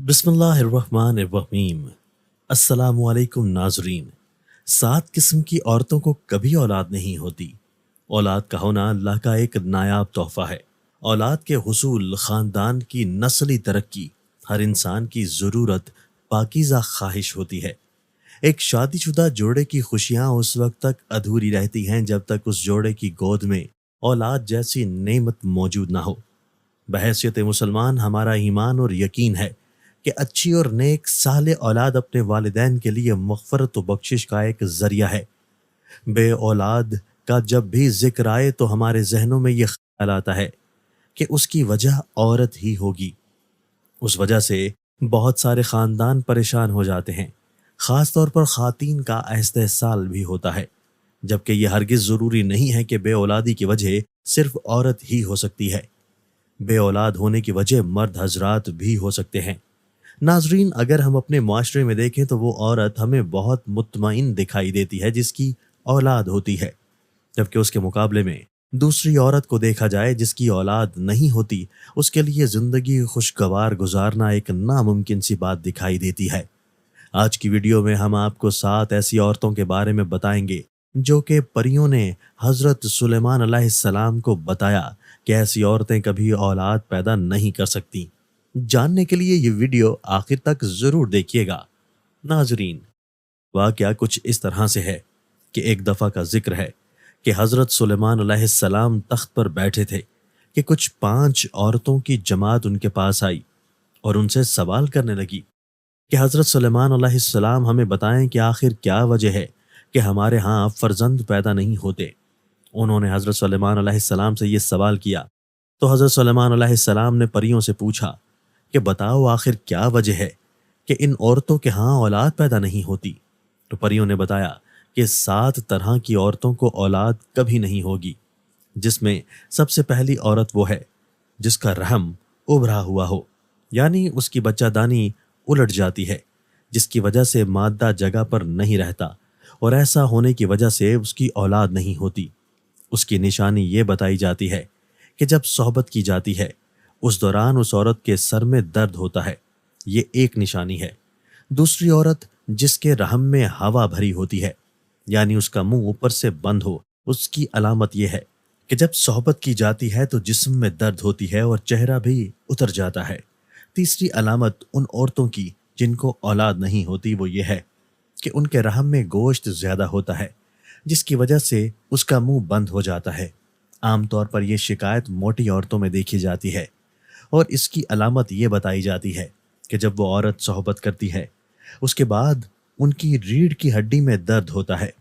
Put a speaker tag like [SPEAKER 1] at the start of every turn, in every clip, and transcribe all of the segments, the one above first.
[SPEAKER 1] बिस्मिल्लाहिर्रहमानिर्रहीम। अस्सलामु अलैकुम नाजरीन। 7 किस्म की औरतों को कभी औलाद नहीं होती। औलाद का होना अल्लाह का एक नायाब तोहफा है। औलाद के हुसूल, ख़ानदान की नस्ली तरक्की, हर इंसान की ज़रूरत, पाकीज़ा ख्वाहिश होती है। एक शादीशुदा जोड़े की खुशियाँ उस वक्त तक अधूरी रहती हैं जब तक उस जोड़े की गोद में औलाद जैसी नेमत मौजूद ना हो। बहैसियत मुसलमान हमारा ईमान और यकीन है कि अच्छी और नेक साले औलाद अपने वालिदैन के लिए मग़फ़रत व बख्शिश का एक ज़रिया है। बे औलाद का जब भी ज़िक्र आए तो हमारे ज़हनों में ये ख़्याल आता है कि उसकी वजह औरत ही होगी। उस वजह से बहुत सारे ख़ानदान परेशान हो जाते हैं। ख़ास तौर पर ख़वातीन का इस्तेहसाल भी होता है, जबकि ये हरगिज़ ज़रूरी नहीं है कि बे औलादी की वजह सिर्फ़ औरत ही हो सकती है। बे औलाद होने की वजह मर्द हज़रात भी हो सकते हैं। नाजरीन, अगर हम अपने माशरे में देखें तो वो औरत हमें बहुत मुतमईन दिखाई देती है जिसकी औलाद होती है, जबकि उसके मुकाबले में दूसरी औरत को देखा जाए जिसकी औलाद नहीं होती, उसके लिए ज़िंदगी खुशगवार गुजारना एक नामुमकिन सी बात दिखाई देती है। आज की वीडियो में हम आपको 7 ऐसी औरतों के बारे में बताएंगे जो कि परियों ने हज़रत सुलेमान अलैहिस्सलाम को बताया कि ऐसी औरतें कभी औलाद पैदा नहीं कर सकती। जानने के लिए ये वीडियो आखिर तक ज़रूर देखिएगा। नाजरीन, वाक़या कुछ इस तरह से है कि एक दफ़ा का जिक्र है कि हज़रत सुलेमान अलैहिस्सलाम तख्त पर बैठे थे कि कुछ 5 औरतों की जमात उनके पास आई और उनसे सवाल करने लगी कि हज़रत सुलेमान अलैहिस्सलाम हमें बताएं कि आखिर क्या वजह है कि हमारे यहाँ फ़र्जंद पैदा नहीं होते। उन्होंने हज़रत सुलेमान अलैहिस्सलाम से ये सवाल किया तो हज़रत सुलेमान अलैहिस्सलाम ने परियों से पूछा कि बताओ आखिर क्या वजह है कि इन औरतों के यहाँ औलाद पैदा नहीं होती। तो परियों ने बताया कि 7 तरह की औरतों को औलाद कभी नहीं होगी, जिसमें सबसे पहली औरत वो है जिसका रहम उभरा हुआ हो, यानी उसकी बच्चादानी उलट जाती है, जिसकी वजह से मादा जगह पर नहीं रहता और ऐसा होने की वजह से उसकी औलाद नहीं होती। उसकी निशानी ये बताई जाती है कि जब सोहबत की जाती है उस दौरान उस औरत के सर में दर्द होता है, ये एक निशानी है। दूसरी औरत जिसके रहम में हवा भरी होती है, यानी उसका मुंह ऊपर से बंद हो, उसकी अलामत यह है कि जब सोहबत की जाती है तो जिस्म में दर्द होती है और चेहरा भी उतर जाता है। तीसरी अलामत उन औरतों की जिनको औलाद नहीं होती वो ये है कि उनके रहम में गोश्त ज़्यादा होता है, जिसकी वजह से उसका मुंह बंद हो जाता है। आमतौर पर यह शिकायत मोटी औरतों में देखी जाती है और इसकी अलामत ये बताई जाती है कि जब वो औरत सोहबत करती है उसके बाद उनकी रीढ़ की हड्डी में दर्द होता है,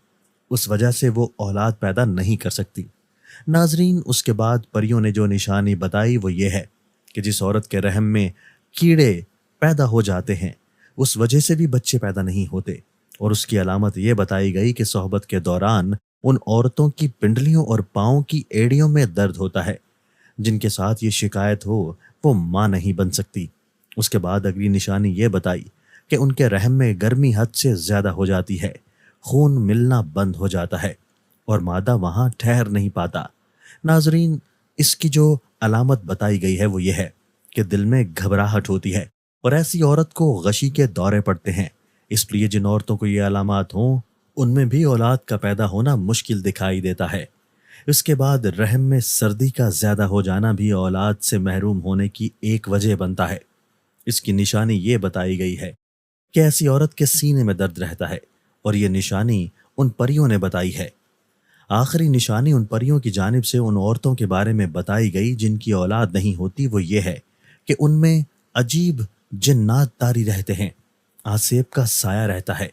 [SPEAKER 1] उस वजह से वो औलाद पैदा नहीं कर सकती। नाजरीन, उसके बाद परियों ने जो निशानी बताई वो ये है कि जिस औरत के रहम में कीड़े पैदा हो जाते हैं उस वजह से भी बच्चे पैदा नहीं होते, और उसकी अलामत ये बताई गई कि सोहबत के दौरान उन औरतों की पिंडलियों और पाँव की एड़ियों में दर्द होता है। जिनके साथ ये शिकायत हो वो माँ नहीं बन सकती। उसके बाद अगली निशानी ये बताई कि उनके रहम में गर्मी हद से ज़्यादा हो जाती है, खून मिलना बंद हो जाता है और मादा वहाँ ठहर नहीं पाता। नाजरीन, इसकी जो अलामत बताई गई है वो ये है कि दिल में घबराहट होती है और ऐसी औरत को गशी के दौरे पड़ते हैं। इसलिए जिन औरतों को ये अलामात हों उनमें भी औलाद का पैदा होना मुश्किल दिखाई देता है। इसके बाद रहम में सर्दी का ज़्यादा हो जाना भी औलाद से महरूम होने की एक वजह बनता है। इसकी निशानी ये बताई गई है कि ऐसी औरत के सीने में दर्द रहता है और ये निशानी उन परियों ने बताई है। आखिरी निशानी उन परियों की जानिब से उन औरतों के बारे में बताई गई जिनकी औलाद नहीं होती वो ये है कि उनमें अजीब जिन्नात तारी रहते हैं, आसेब का साया रहता है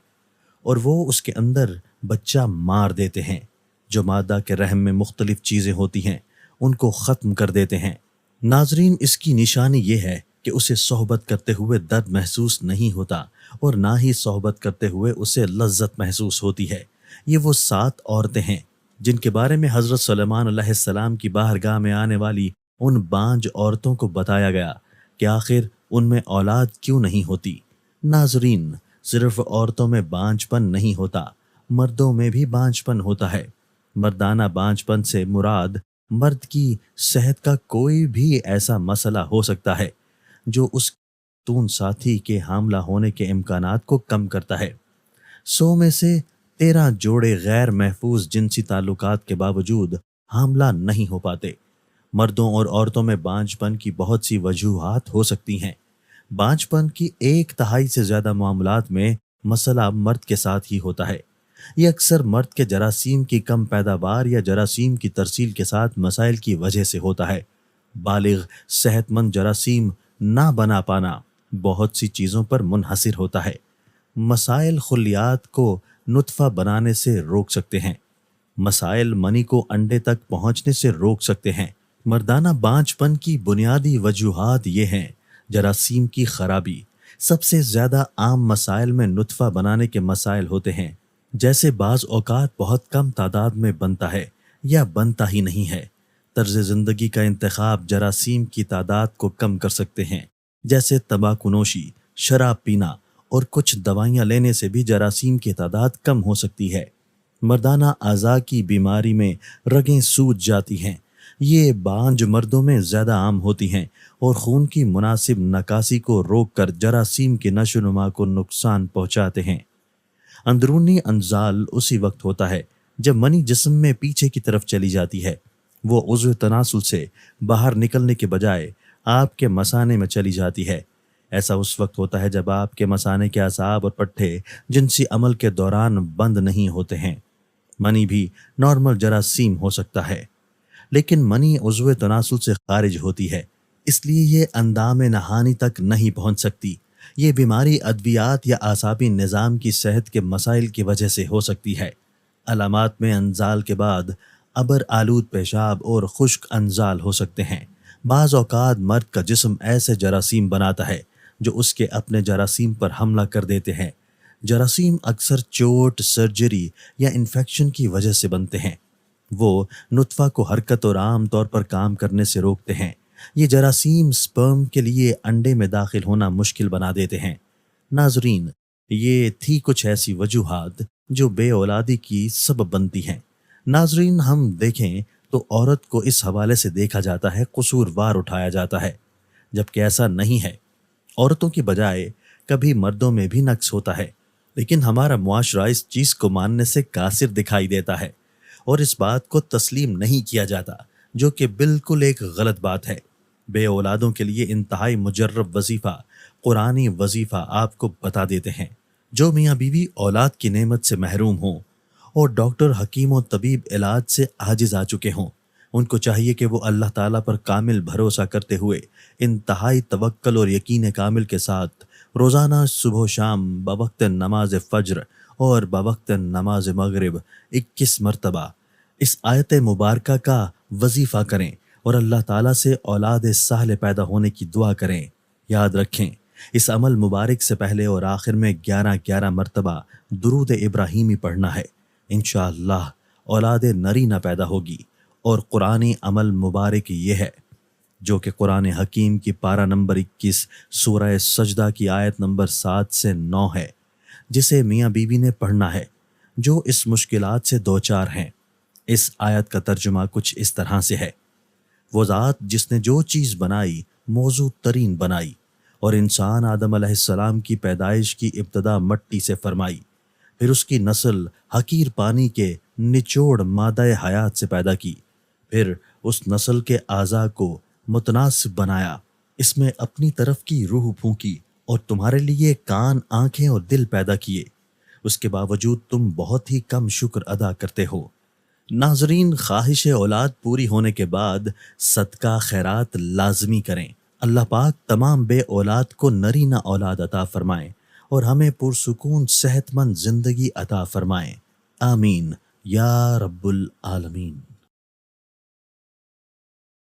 [SPEAKER 1] और वो उसके अंदर बच्चा मार देते हैं। जो मादा के रहम में मुख्तलिफ चीज़ें होती हैं उनको ख़त्म कर देते हैं। नाजरीन, इसकी निशानी ये है कि उसे सोहबत करते हुए दर्द महसूस नहीं होता और ना ही सोहबत करते हुए उसे लज्जत महसूस होती है। ये वो 7 औरतें हैं जिनके बारे में हज़रत सुलेमान अलैहिस्सलाम की बारगाह में आने वाली उन बांझ औरतों को बताया गया कि आखिर उनमें औलाद क्यों नहीं होती। नाजरीन, सिर्फ औरतों में बांझपन नहीं होता, मर्दों में भी बांझपन होता है। मर्दाना बांझपन से मुराद मर्द की सेहत का कोई भी ऐसा मसला हो सकता है जो उस ختون ساتھی کے حاملہ ہونے کے امکانات کو کم کرتا ہے۔ 100 میں سے 13 جوڑے غیر محفوظ جنسی تعلقات کے باوجود حاملہ نہیں ہو پاتے۔ مردوں اور عورتوں میں بانجھ پن کی بہت سی وجوہات ہو سکتی ہیں۔ بانجھ پن کی 1/3 سے زیادہ معاملات میں مسئلہ مرد کے ساتھ ہی ہوتا ہے۔ یہ اکثر مرد کے جراثیم کی کم پیداوار یا جراثیم کی ترسیل کے ساتھ مسائل کی وجہ سے ہوتا ہے۔ بالغ صحت مند جراثیم نہ بنا پانا بہت سی چیزوں پر منحصر ہوتا ہے۔ مسائل خلیات کو نطفہ بنانے سے روک سکتے ہیں۔ مسائل منی کو انڈے تک پہنچنے سے روک سکتے ہیں۔ مردانہ بانجھ پن کی بنیادی وجوہات یہ ہیں: جراثیم کی خرابی۔ سب سے زیادہ عام مسائل میں نطفہ بنانے کے مسائل ہوتے ہیں، جیسے بعض اوقات بہت کم تعداد میں بنتا ہے یا بنتا ہی نہیں ہے۔ طرز زندگی کا انتخاب جراثیم کی تعداد کو کم کر سکتے ہیں، جیسے تمباکو نوشی، شراب پینا اور کچھ دوائیاں لینے سے بھی جراثیم کی تعداد کم ہو سکتی ہے۔ مردانہ اعضاء کی بیماری میں رگیں سوج جاتی ہیں۔ یہ بانجھ مردوں میں زیادہ عام ہوتی ہیں اور خون کی مناسب نکاسی کو روک کر جراثیم کی نشو و نما کو نقصان پہنچاتے ہیں۔ اندرونی انزال اسی وقت ہوتا ہے جب منی جسم میں پیچھے کی طرف چلی جاتی ہے۔ وہ عضو تناسل سے باہر نکلنے کے بجائے آپ کے مثانے میں چلی جاتی ہے۔ ایسا اس وقت ہوتا ہے جب آپ کے مثانے کے اعصاب اور پٹھے جنسی عمل کے دوران بند نہیں ہوتے ہیں۔ منی بھی نارمل جراثیم ہو سکتا ہے، لیکن منی عضو تناسل سے خارج ہوتی ہے، اس لیے یہ اندام نہانی تک نہیں پہنچ سکتی۔ یہ بیماری ادویات یا اعصابی نظام کی صحت کے مسائل کی وجہ سے ہو سکتی ہے۔ علامات میں انزال کے بعد ابر آلود پیشاب اور خشک انزال ہو سکتے ہیں۔ بعض اوقات مرد کا جسم ایسے جراثیم بناتا ہے جو اس کے اپنے جراثیم پر حملہ کر دیتے ہیں۔ جراثیم اکثر چوٹ، سرجری یا انفیکشن کی وجہ سے بنتے ہیں۔ وہ نطفہ کو حرکت اور عام طور پر کام کرنے سے روکتے ہیں۔ یہ جراثیم سپرم کے لیے انڈے میں داخل ہونا مشکل بنا دیتے ہیں۔ ناظرین، یہ تھی کچھ ایسی وجوہات جو بے اولادی کی سبب بنتی ہیں۔ ناظرین، ہم دیکھیں تو عورت کو اس حوالے سے دیکھا جاتا ہے، قصوروار اٹھایا جاتا ہے، جبکہ ایسا نہیں ہے۔ عورتوں کی بجائے کبھی مردوں میں بھی نقص ہوتا ہے، لیکن ہمارا معاشرہ اس چیز کو ماننے سے قاصر دکھائی دیتا ہے اور اس بات کو تسلیم نہیں کیا جاتا، جو کہ بالکل ایک غلط بات ہے۔ بے اولادوں کے لیے انتہائی مجرب وظیفہ، قرآنی وظیفہ آپ کو بتا دیتے ہیں۔ جو میاں بیوی اولاد کی نعمت سے محروم ہوں اور ڈاکٹر، حکیم و طبیب علاج سے عاجز آ چکے ہوں، ان کو چاہیے کہ وہ اللہ تعالیٰ پر کامل بھروسہ کرتے ہوئے انتہائی توکل اور یقین کامل کے ساتھ روزانہ صبح و شام بوقت نماز فجر اور بوقت نماز مغرب 21 مرتبہ اس آیت مبارکہ کا وظیفہ کریں اور اللہ تعالیٰ سے اولاد صالح پیدا ہونے کی دعا کریں۔ یاد رکھیں، اس عمل مبارک سے پہلے اور آخر میں 11 مرتبہ درود ابراہیمی پڑھنا ہے۔ انشاءاللہ اولاد نرینہ پیدا ہوگی۔ اور قرآنی عمل مبارک یہ ہے، جو کہ قرآن حکیم کی پارہ نمبر 21 سورہ سجدہ کی آیت نمبر 7 سے 9 ہے، جسے میاں بیوی نے پڑھنا ہے جو اس مشکلات سے دوچار ہیں۔ اس آیت کا ترجمہ کچھ اس طرح سے ہے: وہ ذات جس نے جو چیز بنائی موضوع ترین بنائی، اور انسان آدم علیہ السلام کی پیدائش کی ابتدا مٹی سے فرمائی، پھر اس کی نسل حقیر پانی کے نچوڑ مادہ حیات سے پیدا کی، پھر اس نسل کے اعضاء کو متناسب بنایا، اس میں اپنی طرف کی روح پھونکی اور تمہارے لیے کان، آنکھیں اور دل پیدا کیے، اس کے باوجود تم بہت ہی کم شکر ادا کرتے ہو۔ ناظرین، خواہش اولاد پوری ہونے کے بعد صدقہ خیرات لازمی کریں۔ اللہ پاک تمام بے اولاد کو نرینہ اولاد عطا فرمائیں اور ہمیں پرسکون صحت مند زندگی عطا فرمائیں۔ آمین یا رب العالمین۔